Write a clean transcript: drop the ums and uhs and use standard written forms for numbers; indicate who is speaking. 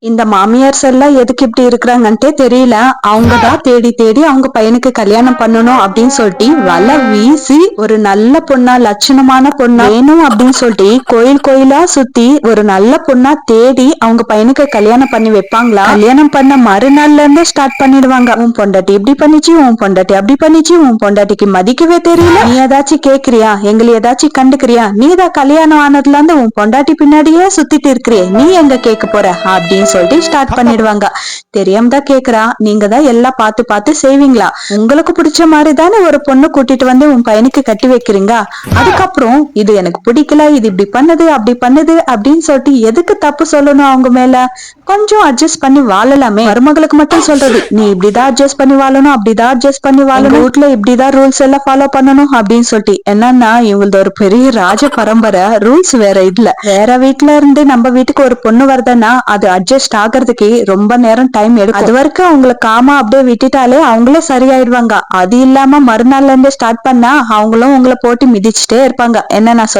Speaker 1: இந்த மாமியார்ஸ் எல்லாம் எதுக்கு இப்படி இருக்கிறாங்கன்ட்டே தெரியல. அவங்கதான் தேடி தேடி அவங்க பையனுக்கு கல்யாணம் பண்ணணும் அப்படின்னு சொல்லிட்டு வலை வீசி ஒரு நல்ல பொண்ணா, லட்சணமான பொண்ணா வேணும் அப்படின்னு சொல்லிட்டு கோயில் கோயிலா சுத்தி ஒரு நல்ல பொண்ணா தேடி அவங்க பையனுக்கு கல்யாணம் பண்ணி வைப்பாங்களா? கல்யாணம் பண்ண மறுநாள்ல இருந்தே ஸ்டார்ட் பண்ணிடுவாங்க. உன் பொண்டாட்டி இப்படி பண்ணிச்சு, உன் பொண்டாட்டி அப்படி பண்ணிச்சு, உன் பொண்டாட்டிக்கு மதிக்கவே தெரியல, நீ ஏதாச்சும் கேக்குறியா, எங்களை ஏதாச்சும் கண்டுக்கிறியா, நீதான் கல்யாணம் ஆனதுல இருந்து உன் பொண்டாட்டி பின்னாடியே சுத்திட்டு இருக்கிறியே, நீ எங்க கேட்க போற அப்படின்னு சொல்லிட்டு ஸ்டார்ட் பண்ணிடுவாங்க. தெரியாம தான் கேக்குறா, நீங்க தான் எல்லாம் பார்த்து பார்த்து செய்வீங்களா? உங்களுக்கு பிடிச்ச மாதிரி தானே ஒரு பொண்ணு கூட்டிட்டு வந்து உன் பையனுக்கு கட்டி வைக்கிறீங்க. அதுக்கப்புறம் இது எனக்கு பிடிக்கல, இது இப்படி பண்ணுது அப்படி பண்ணுது அப்படின்னு சொல்லிட்டு எதுக்கு தப்பு சொல்லணும் அவங்க மேல? கொஞ்சம் அட்ஜஸ்ட் பண்ணி வாழலாமே. மருமகளுக்கு மட்டும் சொல்றது, நீ இப்படிதான் அட்ஜஸ்ட் பண்ணி வாழணும், அப்படிதான் அட்ஜஸ்ட் பண்ணி வாழணும், வீட்டுல இப்படிதான் ரூல்ஸ் எல்லாம் ஃபாலோ பண்ணணும் அப்படின்னு சொல்லிட்டு. என்னன்னா இவங்களது ஒரு பெரிய ராஜ பரம்பரை, ரூல்ஸ் வேற இல்ல. வேற வீட்டுல இருந்து நம்ம வீட்டுக்கு ஒரு பொண்ணு வருதுன்னா அது அட்ஜஸ்ட் ஆகிறதுக்கு ரொம்ப நேரம் டைம் எடுக்கும். அது வரைக்கும் அவங்கள காமா அப்படியே விட்டுட்டாலே அவங்களே சரியாயிடுவாங்க. அது இல்லாம மறுநாள்ல இருந்து ஸ்டார்ட் பண்ணா அவங்களும் உங்களை போட்டு மிதிச்சுட்டே இருப்பாங்க. என்ன நான்